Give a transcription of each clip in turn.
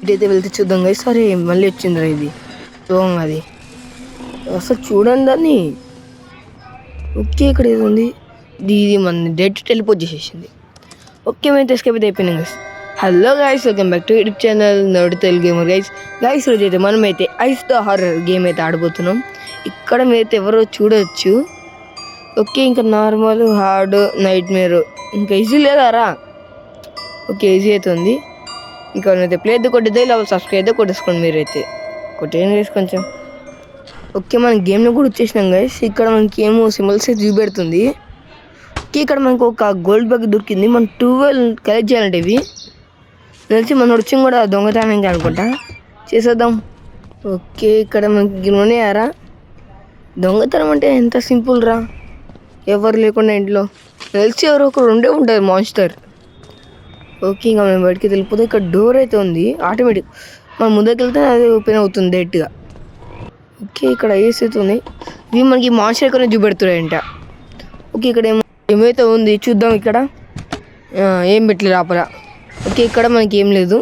ఇటైతే వెళ్తే చూద్దాం గైస్. సరే మళ్ళీ వచ్చిందిరా ఇది దోంగ అది. అసలు చూడండి దాన్ని. ఓకే ఇక్కడ ఏది ఉంది, ఇది మన డెడ్ టెలిపోర్ట్ చేసేసింది. ఓకే మేము ఎస్కేప్ అయితే అయిపోయినాం guys. Hello guys, welcome back to YouTube channel nerd Telugu gamer guys రోజు అయితే మనమైతే ఐస్ ద హారర్ గేమ్ అయితే ఆడబోతున్నాం. ఇక్కడ మీరైతే ఎవరో చూడవచ్చు. ఓకే ఇంకా నార్మల్, హార్డ్, నైట్ మేర్ ఇంకా ఈజీ లేదారా. ఓకే ఈజీ అయితే ఉంది. ఇంకా అయితే ప్లే అయితే కొట్టిద్దా, ఇలా సబ్స్క్రైబ్ అయితే కొట్టేసుకోండి మీరైతే. కొట్టేయండి గైస్ కొంచెం. ఓకే మన గేమ్ని కూడా వచ్చేసినాం గైస్. ఇక్కడ మనకి ఏమో సింబల్స్ అయితే చూపెడుతుంది. ఓకే ఇక్కడ మనకు ఒక గోల్డ్ బ్యాగ్ దొరికింది. మనం 12 కలెక్ట్ చేయాలంటే ఇవి తెలిసి మన వచ్చి కూడా దొంగతనం అనుకుంటా చేసేద్దాం. ఓకే ఇక్కడ మనకి ఉన్నాయారా. దొంగతనం అంటే ఎంత సింపుల్ రా, ఎవరు లేకుండా ఇంట్లో తెలిసి ఎవరో ఒకరు ఉండే ఉంటుంది మాన్స్టర్. ఓకే ఇంకా మేము బయటికి వెళ్ళిపోతే ఇక్కడ డోర్ అయితే ఉంది ఆటోమేటిక్. మనం ముందుకు వెళ్తే అది ఓపెన్ అవుతుంది డైరెక్ట్గా. ఓకే ఇక్కడ ఏసీ అయితే ఉంది. ఇవి మనకి మాన్స్టర్ ఎక్కడ చూపెడుతున్నాయంట. ఓకే ఇక్కడ ఏమైతే ఉంది చూద్దాం. ఇక్కడ ఏం పెట్టలేదు లోపల. ఓకే ఇక్కడ మనకి ఏం లేదు.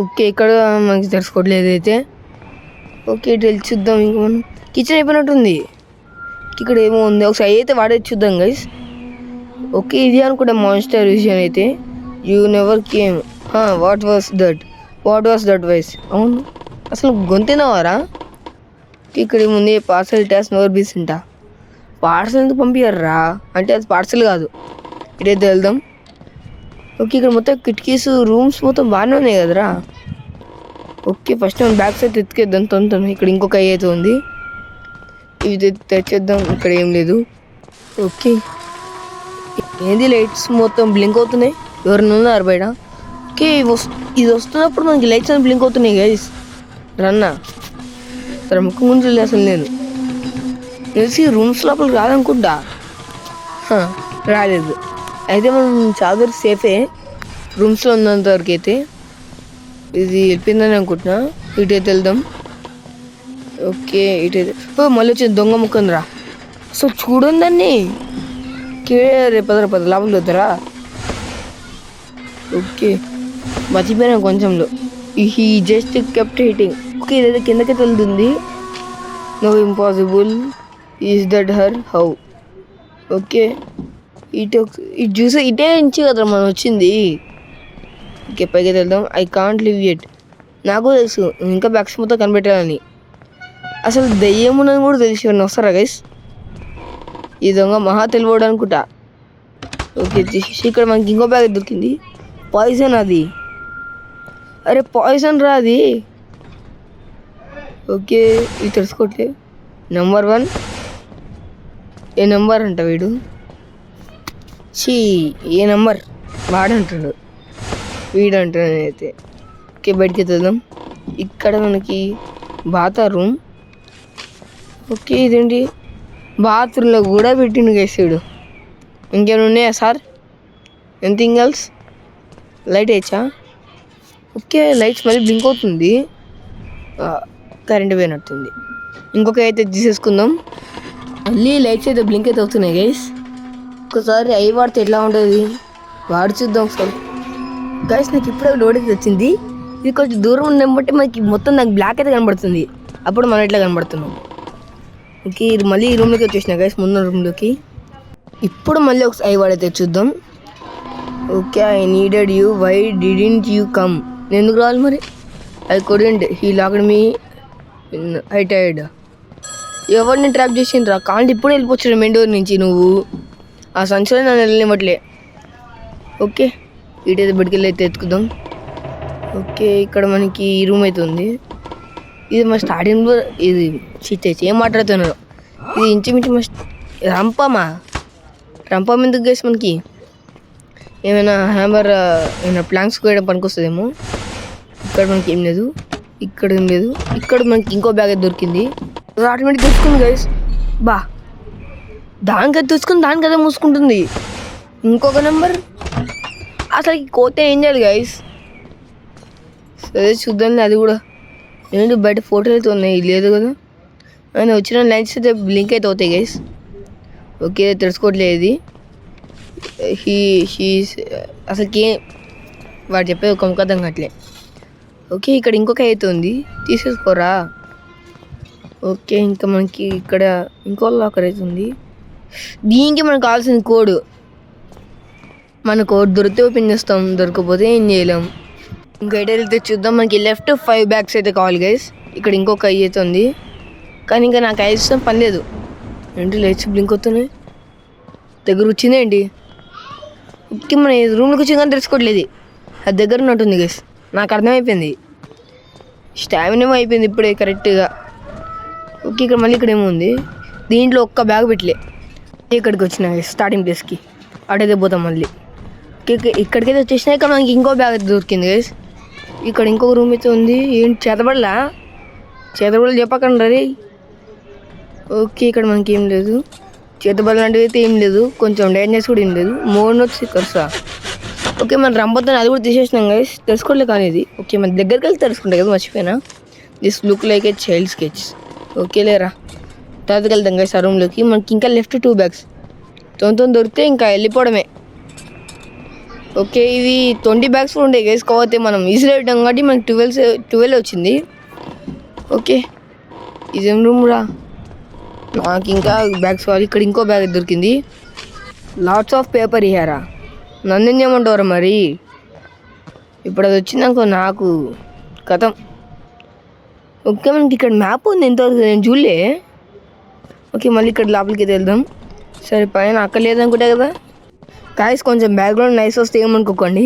ఓకే ఇక్కడ మనకి తెలుసుకోవట్లేదు అయితే. ఓకే ఇటు వెళ్ళి చూద్దాం. ఇంకా మనం కిచెన్ అయిపోయినట్టుంది. ఇక్కడ ఏమో ఉంది, ఒకసారి అయితే వాడేది చూద్దాం గైస్. ఓకే ఇది అనుకుంటా మాన్స్టర్ విజన్ అయితే. You never came, what was that vice. అవును అసలు గొంతేనవారా. ఇక్కడ ఏముంది, పార్సల్ ట్యాస్ నోర్ బీస్ అంట. పార్సల్ ఎందుకు పంపించారా అంటే అది పార్సల్ కాదు. ఇటైతే వెళ్దాం. ఓకే ఇక్కడ మొత్తం కిటికీస్, రూమ్స్ మొత్తం బాగానే ఉన్నాయి కదరా. ఓకే ఫస్ట్ మనం బ్యాక్ సైడ్ ఎత్తుకేద్దాం తొందర. ఇక్కడ ఇంకొక అయితే ఉంది, ఇవి తెచ్చేద్దాం. ఇక్కడ ఏం లేదు. ఓకే ఏంది లైట్స్ మొత్తం బ్లింక్ అవుతున్నాయి, ఎవరైనా ఉన్నారు బయట. ఓకే ఇది వస్తున్నప్పుడు మనకి లైట్స్ అని బ్లింక్ అవుతున్నాయి గైస్. రన్నా సరే ముఖం గురించి అసలు నేను తెలిసి రూమ్స్ లోపలికి రాదనుకుంటా. రాలేదు అయితే మనం చాలా సేఫే రూమ్స్లో ఉన్నంత వరకు అయితే. ఇది వెళ్ళిపోయిందని అనుకుంటున్నా. ఇటైతే వెళ్దాం. ఓకే ఇటైతే మళ్ళీ వచ్చింది దొంగ ముక్కందిరా. సో చూడండి దాన్ని. రేపద లాభం వద్దారా. ఓకే మర్చిపోయినా కొంచెంలో. He just kept hitting. Okay ఇదైతే కిందకైతే వెళ్తుంది. No impossible, is that her how. Okay ఇటు చూసే ఇటే నుంచి కదా మనం వచ్చింది. ఓకే పైకి వెళ్దాం. I can't live it. నాకు తెలుసు ఇంకా బ్యాగ్స్ మొత్తం కనిపెట్టాలని. అసలు దయ్యం ఉన్నది కూడా తెలిసి వస్తారా గైస్. ఈ దొంగ మహా తెలియడు అనుకుంటా. ఓకే ఇక్కడ మనకి ఇంకో బ్యాగ్ దొరికింది. పాయిజన్ అది. అరే పాయిజన్ రా అది. ఓకే ఇది తెలుసుకోవట్లే. నెంబర్ 1 ఏ నెంబర్ అంట వీడు. ఏ నెంబర్ వాడంటాడు వీడు అంటాడు అయితే. ఓకే బయటికి వెళ్దాం. ఇక్కడ మనకి బాత్రూమ్. ఓకే ఇదేంటి బాత్రూంలో కూడా పెట్టిండు గేసాడు. ఇంకేమైనా ఉన్నాయా సార్, ఎనీథింగ్ ఎల్స్. లైట్ వేయచ్చా. ఓకే లైట్స్ మళ్ళీ బ్లింక్ అవుతుంది, కరెంట్ పోయినట్టుంది. ఇంకొక అయితే తీసేసుకుందాం. మళ్ళీ లైట్స్ అయితే బ్లింక్ అయితే అవుతున్నాయి గైస్. ఒకసారి అవి వాడితే ఎట్లా ఉంటుంది వాడి చూద్దాం ఒకసారి గైస్. నాకు ఇప్పుడే లోడ్ అయితే వచ్చింది. ఇది కొంచెం దూరం ఉండడం బట్టి మనకి మొత్తం నాకు బ్లాక్ అయితే కనబడుతుంది. అప్పుడు మనం ఎట్లా కనబడుతున్నాం. ఓకే ఇది మళ్ళీ ఈ రూమ్లోకి వచ్చేసిన గైస్, ముందు రూమ్లోకి. ఇప్పుడు మళ్ళీ ఒకసారి అవి వాడైతే చూద్దాం. Okay I needed you, why didn't you come. నేను ఎందుకు రావాలి మరి. I couldn't, he locked me I tired. ఎవరిని ట్రాప్ చేసిండ్రా. కాంటి ఇప్పుడు వెళ్ళిపోవచ్చు మెయిన్ డోర్ నుంచి. నువ్వు ఆ సంచులో నన్ను వెళ్ళనివ్వట్లే. ఓకే ఇటైతే బయటికి అయితే ఎత్తుకుదాం. ఓకే ఇక్కడ మనకి ఈ రూమ్ అయితే ఉంది. ఇది మా స్టార్టింగ్లో ఇది చీచేసి ఏం మాట్లాడుతున్నారు. ఇది ఇంచుమించు మా రంపం ఎందుకు గేసి మనకి ఏమైనా హ్యామర్ ఏమైనా ప్లాంక్స్ కోయడం పనికొస్తుందేమో. ఇక్కడ మనకి ఏం లేదు, ఇక్కడ ఏం లేదు. ఇక్కడ మనకి ఇంకో బ్యాగ్ అయితే దొరికింది. ఆటోమేటిక్ తెచ్చుకుంది గైస్. దానికైతే తెచ్చుకుని దానికైతే మూసుకుంటుంది. ఇంకొక నెంబర్ అసలు కోతే ఏం చేయాలి గైస్. సరే చూద్దాం. అది కూడా ఏంటి బయట ఫోటోలు అయితే ఉన్నాయి, లేదు కదా. ఆయన వచ్చిన లైన్స్ అయితే బ్లింక్ అయితే అవుతాయి గైస్. ఓకే తెలుసుకోవట్లేదు. అసలుకి వాడు చెప్పేది ఒక ముఖం అట్లే. ఓకే, ఇక్కడ ఇంకొక అయితే ఉంది, తీసేసుకోరా. ఓకే, ఇంకా మనకి ఇక్కడ ఇంకో లాకర్ అయితే ఉంది. దీనికి మనకు కావాల్సిన కోడ్. మన కోడ్ దొరికితే ఓపెన్ చేస్తాం, దొరకకపోతే ఏం చేయలేం. ఇంకా అయితే చూద్దాం. మనకి లెఫ్ట్ 5 బ్యాగ్స్ అయితే కావాలి గైస్. ఇక్కడ ఇంకొక అయితే ఉంది, కానీ ఇంకా నాకు ఐదు పని లేదు. ఏంటి లైట్స్ బ్లింక్ అవుతున్నాయి, దగ్గర వచ్చిందేంటి? ఓకే, మన రూమ్లోకి వచ్చి కానీ తెలుసుకోవట్లేదు, అది దగ్గర ఉన్నట్టుంది గైస్. నాకు అర్థమైపోయింది, స్టామినా అయిపోయింది ఇప్పుడే కరెక్ట్గా. ఓకే, ఇక్కడ మళ్ళీ ఇక్కడ ఏమో ఉంది, దీంట్లో ఒక్క బ్యాగ్ పెట్టలే. ఇక్కడికి వచ్చిన స్టార్టింగ్ ప్లేస్కి అటైతే పోతాం మళ్ళీ. ఇక్కడికైతే వచ్చేసినా ఇక్కడ మనకి ఇంకో బ్యాగ్ అయితే దొరికింది గైస్. ఇక్కడ ఇంకొక రూమ్ అయితే ఉంది. ఏంటి చేతబడలా చెప్పకండి రే. ఓకే, ఇక్కడ మనకి ఏం లేదు, చేతబడి లాంటివి అయితే ఏం లేదు, కొంచెం డేంజర్స్ కూడా ఏం లేదు. మోడ్ వచ్చి కర్సా. ఓకే, మన రంబోతో అది కూడా తీసేసినాం గైస్, తెలుసుకోలే కానీ ఇది. ఓకే, మన దగ్గరికి వెళ్ళి తెలుసుకుంటా కదా, మర్చిపోయినా. This look like a child sketch. Okay లేరా, తర్వాతకి వెళ్దాం గైస్ ఆ రూమ్లోకి. మనకి ఇంకా లెఫ్ట్ 2 బ్యాగ్స్ దొరికితే ఇంకా వెళ్ళిపోవడమే. ఓకే, ఇవి 20 బ్యాగ్స్ కూడా ఉండే గైస్, కాకపోతే మనం ఈజీలో పెట్టాం కాబట్టి మనకి 12 వచ్చింది. ఓకే, ఇదేం రూమ్ రా, నాకు ఇంకా బ్యాగ్స్ కావాలి. ఇక్కడ ఇంకో బ్యాగ్ దొరికింది, లాట్స్ ఆఫ్ పేపర్ ఇయ్యారా. నన్ను ఏం చేయమంటారా మరి, ఇప్పుడు అది వచ్చిందనుకో నాకు కథం. ఓకే, మనకి ఇక్కడ మ్యాప్ ఉంది, ఎంతవరకు నేను చూడలే. ఓకే, మళ్ళీ ఇక్కడ లోపలికి వెళ్దాం. సరే, పైన అక్కడ లేదనుకుంటా కదా గాయస్, కొంచెం బ్యాక్గ్రౌండ్ నైస్ వస్తే ఏమనుకోకండి.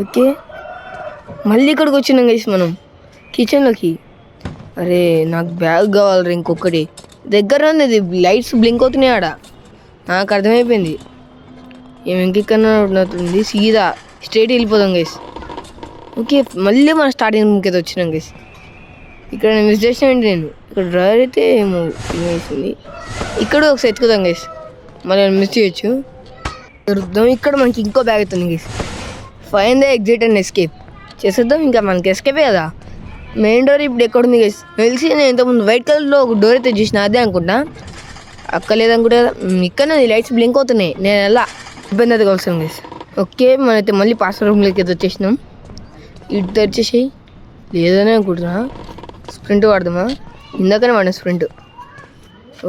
ఓకే, మళ్ళీ ఇక్కడికి వచ్చినాం గైస్ మనం కిచెన్లోకి. అరే నాకు బ్యాగ్ కావాలి ఇంకొకటి, దగ్గర ఉంది, లైట్స్ బ్లింక్ అవుతున్నాయి ఆడ. నాకు అర్థమైపోయింది ఏమి ఇంకెక్కడన్నా ఉన్నట్టుంది, సీదా స్ట్రైట్ వెళ్ళిపోదాం గైస్. ఓకే, మళ్ళీ మన స్టార్టింగ్ రూమ్కి అయితే వచ్చినాం గైస్. ఇక్కడ నేను మిస్ చేసినానండి, నేను ఇక్కడ డ్రైవర్ అయితే ఏమో వేసింది. ఇక్కడ ఒకసారి ఎత్తుకుదాం గైస్, మళ్ళీ మిస్ చేయొచ్చు. దొరుకుతాం. ఇక్కడ మనకి ఇంకో బ్యాగ్ అవుతుంది guys. Fine the exit and escape చేసేద్దాం. ఇంకా మనకి ఎస్కేపే కదా. మెయిన్ డోర్ ఇప్పుడు ఎక్కడ ఉంది గైస్, తెలిసి నేను ఇంతకుముందు వైట్ కలర్లో ఒక డోర్ అయితే చూసిన, అదే అనుకుంటా. అక్క లేదనుకుంటా కదా, ఇక్కడ లైట్స్ బ్లింక్ అవుతున్నాయి, నేను ఎలా ఇబ్బంది అయితే కలిసాం గైస్. ఓకే, మనైతే మళ్ళీ పాస్టర్ రూమ్లోకి అయితే వచ్చేసినాం. ఇటు తెచ్చేసి లేదనే అనుకుంటున్నా, స్ప్రింట్ వాడదామా, ఇందాకనే వాడినా స్ప్రింట్.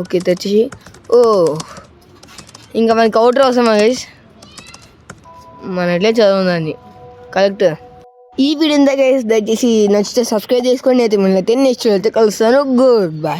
ఓకే, తెచ్చేసి ఇంకా మనకి అవుటర్ అవసరమా గైస్, మన ఎట్లే చదవదాన్ని కరెక్ట్. ఈ వీడియో గైస్ దయచేసి నచ్చితే సబ్స్క్రైబ్ చేసుకోండి. అయితే మళ్ళీ నెక్స్ట్ అయితే కలుస్తాను. Good bye.